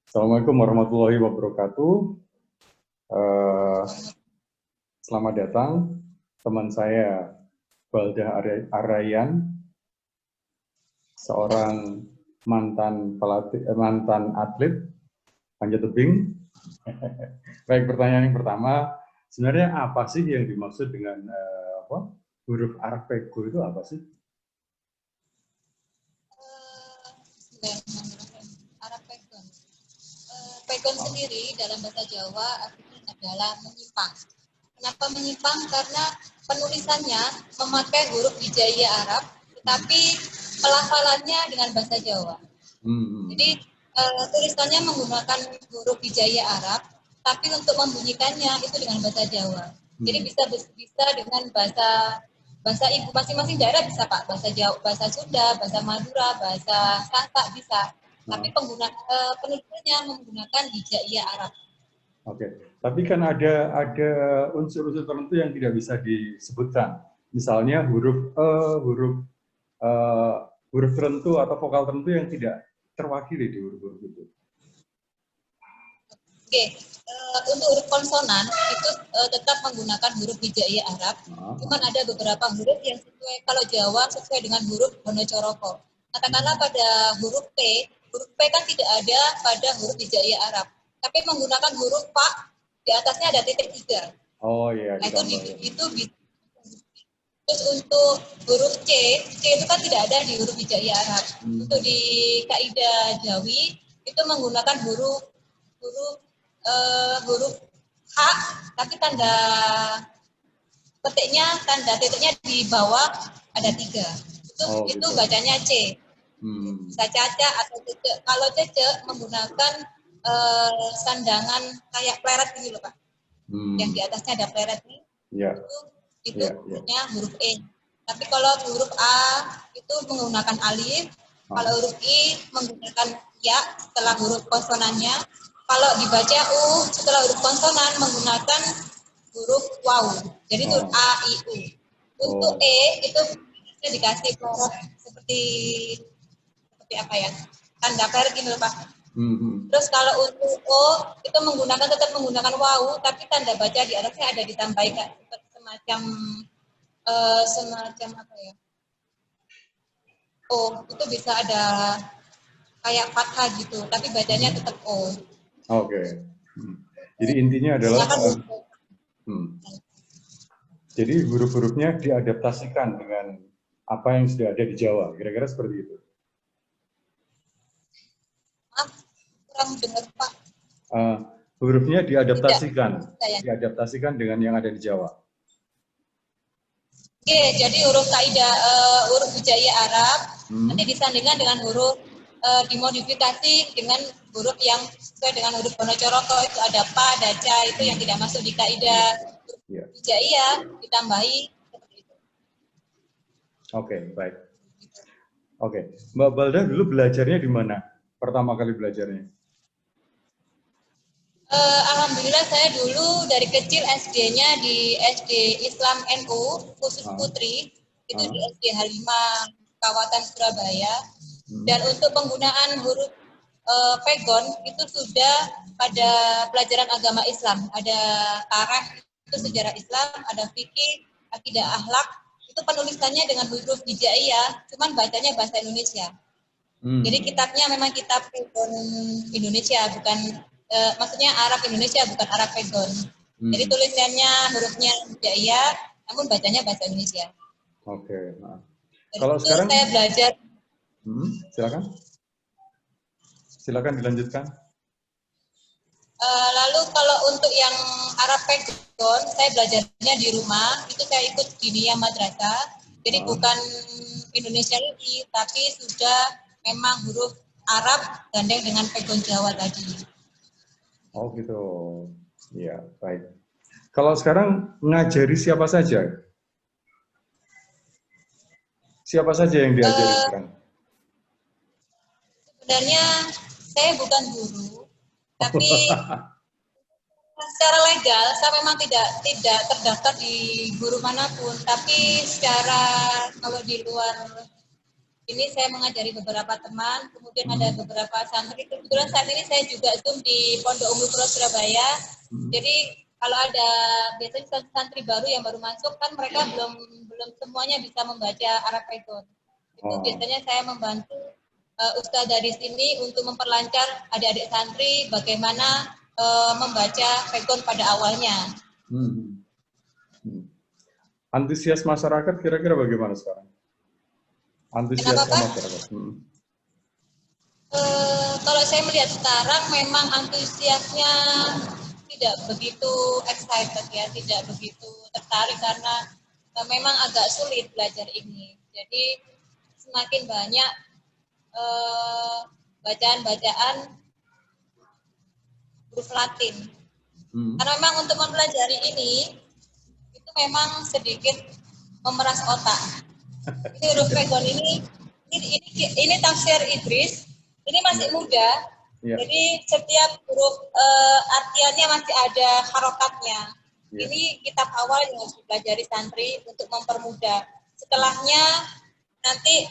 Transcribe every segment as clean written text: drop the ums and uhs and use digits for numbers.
Assalamualaikum warahmatullahi wabarakatuh. Selamat datang teman saya Baldah Arayan, seorang mantan atlet panjat tebing. Baik, pertanyaan yang pertama, sebenarnya apa sih yang dimaksud dengan huruf Arapego itu apa sih? Arapego. Pegon sendiri dalam bahasa Jawa artinya adalah menyimpang. Kenapa menyimpang? Karena penulisannya memakai huruf hijaiyah Arab, tetapi pelafalannya dengan bahasa Jawa. Jadi tulisannya menggunakan huruf hijaiyah Arab, tapi untuk membunyikannya itu dengan bahasa Jawa. Jadi bisa dengan bahasa ibu masing-masing daerah bisa Pak, bahasa Jawa, bahasa Sunda, bahasa Madura, bahasa Sasak bisa. Tapi penulisannya menggunakan hijaiyah Arab. Oke, tapi kan ada unsur-unsur tertentu yang tidak bisa disebutkan. Misalnya huruf huruf tertentu atau vokal tertentu yang tidak terwakili di huruf-huruf itu. Oke, untuk huruf konsonan itu tetap menggunakan huruf hijaiyah Arab. Cuman ada beberapa huruf yang sesuai, kalau Jawa sesuai dengan huruf Bonocoroko. Katakanlah pada huruf P kan tidak ada pada huruf hijaiyah Arab, tapi menggunakan huruf Fa, di atasnya ada titik 3. Oh iya. Nah, itu bisa. Terus untuk huruf C itu kan tidak ada di huruf hijaiyah Arab. Untuk di kaidah Jawi itu menggunakan huruf H, tapi tanda titiknya di bawah ada 3. Itu bacanya C. Bisa caca atau cece. Kalau cece menggunakan sandangan kayak pleret ini loh Pak. Yang di atasnya ada pleret nih. Itu huruf E. Tapi kalau huruf A itu menggunakan alif. Kalau huruf I menggunakan ya setelah huruf konsonannya. Kalau dibaca U setelah huruf konsonan menggunakan huruf waw. Jadi itu A, I, U. Untuk E itu dikasih pleret seperti apa ya, tanda pleret gitu Pak. Terus kalau untuk O itu tetap menggunakan waw, tapi tanda baca di atasnya ada ditambahkan semacam apa ya? O itu bisa ada kayak fathah gitu, tapi bacanya tetap O. Oke. Jadi intinya adalah jadi huruf-hurufnya diadaptasikan dengan apa yang sudah ada di Jawa, kira-kira seperti itu. Maaf, kurang dengar Pak. Hurufnya diadaptasikan dengan yang ada di Jawa. Oke, jadi huruf kaidah huruf hijaiyah Arab nanti disandingkan dengan huruf dimodifikasi dengan huruf yang sesuai dengan huruf Bonocoroko, itu ada pa, ada ca, itu yang tidak masuk di kaidah hijaiyah, ditambahi seperti itu. Oke, baik. Oke, Mbak Balda dulu belajarnya di mana? Pertama kali belajarnya? Alhamdulillah saya dulu dari kecil SD-nya di SD Islam NU khusus Putri, itu di SD Halimah Kawatan Surabaya. Dan untuk penggunaan huruf pegon itu sudah pada pelajaran agama Islam, ada tarikh itu sejarah Islam, ada fikih, akidah akhlak, itu penulisannya dengan huruf hijaiyah, cuman bacanya bahasa Indonesia. Jadi kitabnya memang kitab pegon Indonesia, bukan maksudnya Arab Indonesia, bukan Arab pegon. Jadi tulisannya hurufnya hijaiyah, namun bacanya bahasa Indonesia. Oke. Kalau sekarang saya belajar. Silakan dilanjutkan. Lalu kalau untuk yang Arab pegon, saya belajarnya di rumah, itu saya ikut Diniyah Madrasah. Jadi bukan Indonesia lagi, tapi sudah memang huruf Arab gandeng dengan pegon Jawa tadi. Oh gitu. Iya, baik. Kalau sekarang ngajari siapa saja? Siapa saja yang diajari sekarang? Sebenarnya saya bukan guru, tapi secara legal saya memang tidak terdaftar di guru manapun, tapi secara kalau di luar ini saya mengajari beberapa teman, kemudian ada beberapa santri. Kebetulan saat ini saya juga Zoom di Pondok Unggul Pro Surabaya. Jadi kalau ada biasanya santri baru yang baru masuk kan mereka belum semuanya bisa membaca Arab Pegon. Itu biasanya saya membantu ustaz dari sini untuk memperlancar adik-adik santri bagaimana membaca Pegon pada awalnya. Antusias masyarakat kira-kira bagaimana sekarang? Antusias masyarakat. Kalau saya melihat sekarang memang antusiasnya tidak begitu excited ya, tidak begitu tertarik karena memang agak sulit belajar ini. Jadi semakin banyak bacaan-bacaan huruf Latin. Karena memang untuk mempelajari ini itu memang sedikit memeras otak. Ini huruf Pegon ini tafsir Idris, ini masih muda, jadi setiap huruf artiannya masih ada harokatnya. Ini kitab awal yang harus dipelajari santri untuk mempermudah. Setelahnya nanti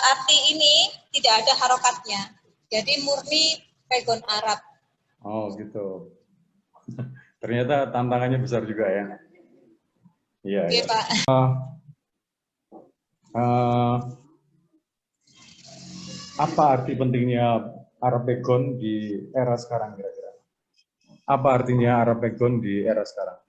arti ini tidak ada harokatnya, jadi murni Pegon Arab. Oh gitu. Ternyata tantangannya besar juga ya. Iya. Oke, ya. Pak. Apa arti pentingnya Arab Pegon di era sekarang kira-kira? Apa artinya Arab Pegon di era sekarang?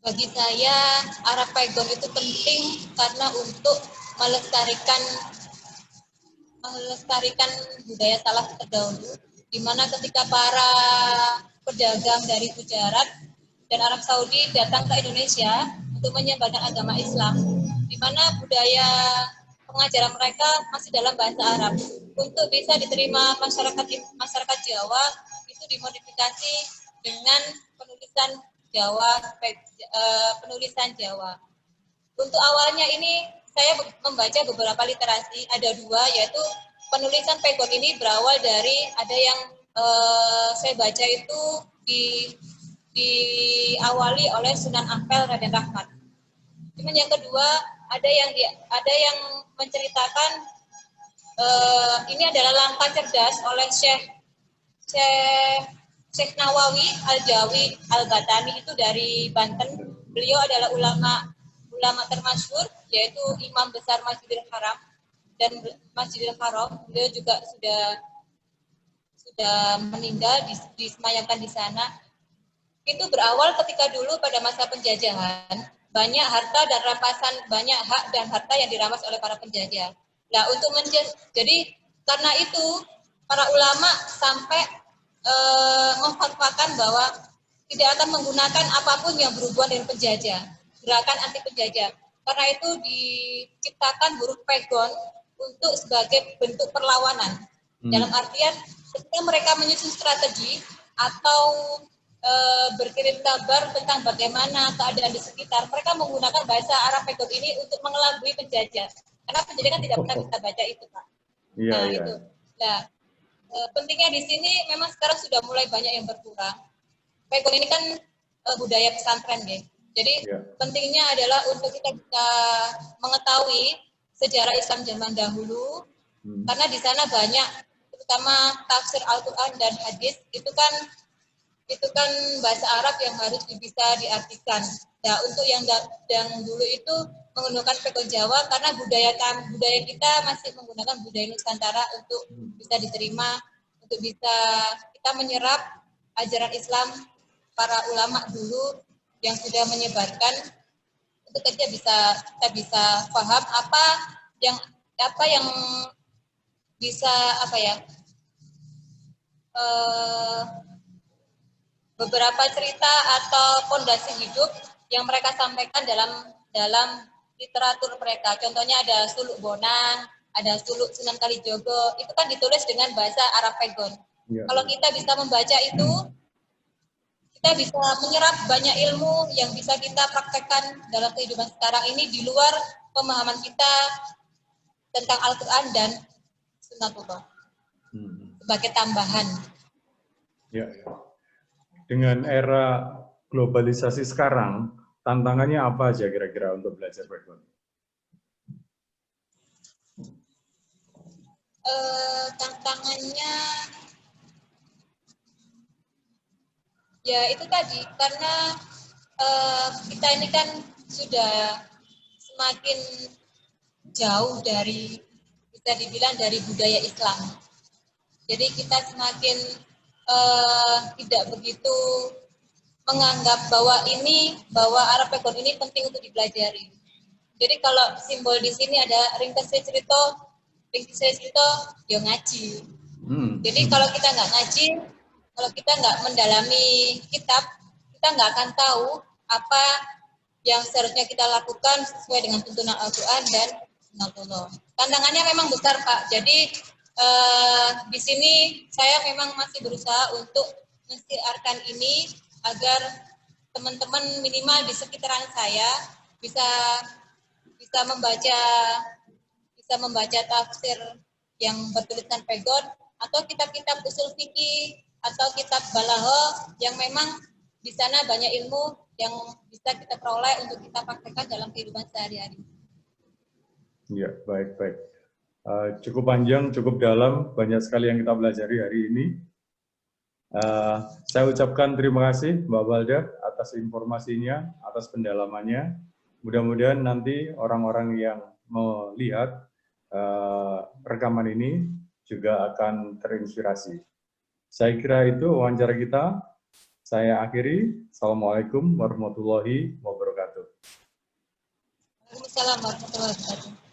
Bagi saya Arab Pegon itu penting karena untuk melestarikan budaya salaf terdahulu, di mana ketika para pedagang dari Gujarat dan Arab Saudi datang ke Indonesia untuk menyebarkan agama Islam, di mana budaya pengajaran mereka masih dalam bahasa Arab. Untuk bisa diterima masyarakat Jawa itu dimodifikasi dengan penulisan Jawa. Untuk awalnya ini saya membaca beberapa literasi, ada dua, yaitu penulisan Pegon ini berawal dari ada yang saya baca itu diawali oleh Sunan Ampel Raden Rahmat. Cuman yang kedua ada yang menceritakan ini adalah langkah cerdas oleh Syekh Nawawi Al-Jawi Al-Batani, itu dari Banten. Beliau adalah ulama termasyhur, yaitu Imam Besar Masjidil Haram dan Masjidil Haram. Beliau juga sudah meninggal, disemayamkan di sana. Itu berawal ketika dulu pada masa penjajahan, banyak harta dan rampasan, banyak hak dan harta yang dirampas oleh para penjajah. Nah, jadi karena itu para ulama sampai memfatwakan bahwa tidak akan menggunakan apapun yang berhubungan dengan penjajah, gerakan anti penjajah. Karena itu diciptakan huruf Pegon untuk sebagai bentuk perlawanan. Dalam artian ketika mereka menyusun strategi atau berkirim kabar tentang bagaimana keadaan di sekitar, mereka menggunakan bahasa Arab Pegon ini untuk mengelabui penjajah. Karena penjajah kan tidak pernah bisa baca itu, Pak. Iya. Itu. Nah, pentingnya di sini memang sekarang sudah mulai banyak yang berkurang. Pegon ini kan budaya pesantren, ya. Jadi pentingnya adalah untuk kita bisa mengetahui sejarah Islam zaman dahulu, karena di sana banyak, terutama tafsir Al-Quran dan hadis, itu kan bahasa Arab yang harus bisa diartikan. Nah, untuk yang dulu itu menggunakan Pegon Jawa karena budaya kita masih menggunakan budaya Nusantara untuk bisa diterima, untuk bisa kita menyerap ajaran Islam para ulama dulu yang sudah menyebarkan, untuk kita bisa paham apa yang bisa beberapa cerita atau fondasi hidup yang mereka sampaikan dalam literatur mereka. Contohnya ada Suluk Bonang, ada Suluk Sunan Kalijogo, itu kan ditulis dengan bahasa Arab Pegon. Kalau kita bisa membaca itu, kita bisa menyerap banyak ilmu yang bisa kita praktekkan dalam kehidupan sekarang ini di luar pemahaman kita tentang Al-Quran dan Sunnatullah sebagai tambahan. Ya, ya. Dengan era globalisasi sekarang, tantangannya apa aja kira-kira untuk belajar Python? Tantangannya ya itu tadi, karena kita ini kan sudah semakin jauh dari, bisa dibilang dari budaya Islam. Jadi kita semakin tidak begitu menganggap bahwa Arab Pegon ini penting untuk dipelajari. Jadi kalau simbol di sini ada ringkes cerita, yo ngaji. Jadi kalau kita nggak ngaji, kalau kita nggak mendalami kitab, kita nggak akan tahu apa yang seharusnya kita lakukan sesuai dengan tuntunan Al-Quran dan Sunnah. Tantangannya memang besar, Pak. Jadi di sini saya memang masih berusaha untuk mensiarkan ini agar teman-teman minimal di sekitaran saya bisa membaca tafsir yang bertuliskan Pegon atau kitab-kitab usul fikih atau kitab balagha yang memang di sana banyak ilmu yang bisa kita peroleh untuk kita praktekkan dalam kehidupan sehari-hari. Ya, baik-baik. Cukup panjang, cukup dalam, banyak sekali yang kita pelajari hari ini. Saya ucapkan terima kasih Mbak Balda atas informasinya, atas pendalamannya. Mudah-mudahan nanti orang-orang yang melihat rekaman ini juga akan terinspirasi. Saya kira itu wawancara kita. Saya akhiri. Assalamualaikum warahmatullahi wabarakatuh. Waalaikumsalam warahmatullahi wabarakatuh.